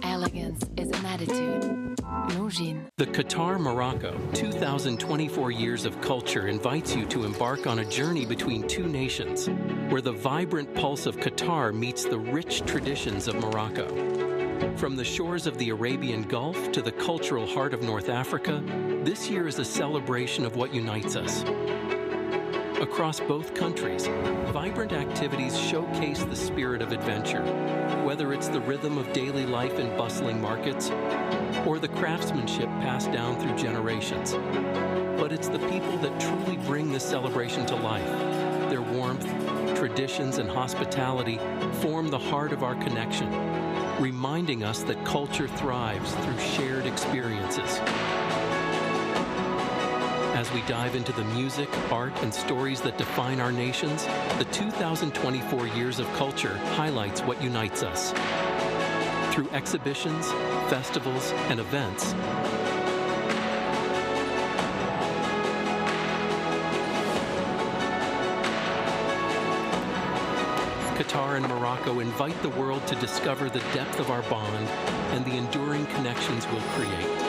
[SPEAKER 14] Elegance is an attitude. Longines.
[SPEAKER 15] The Qatar Morocco 2024 Years of Culture invites you to embark on a journey between 2 nations, where the vibrant pulse of Qatar meets the rich traditions of Morocco. From the shores of the Arabian Gulf to the cultural heart of North Africa, this year is a celebration of what unites us. Across both countries, vibrant activities showcase the spirit of adventure, whether it's the rhythm of daily life in bustling markets or the craftsmanship passed down through generations. But it's the people that truly bring this celebration to life. Their warmth, traditions, and hospitality form the heart of our connection, reminding us that culture thrives through shared experiences. As we dive into the music, art, and stories that define our nations, the 2024 Years of Culture highlights what unites us. Through exhibitions, festivals, and events, Qatar and Morocco invite the world to discover the depth of our bond and the enduring connections we'll create.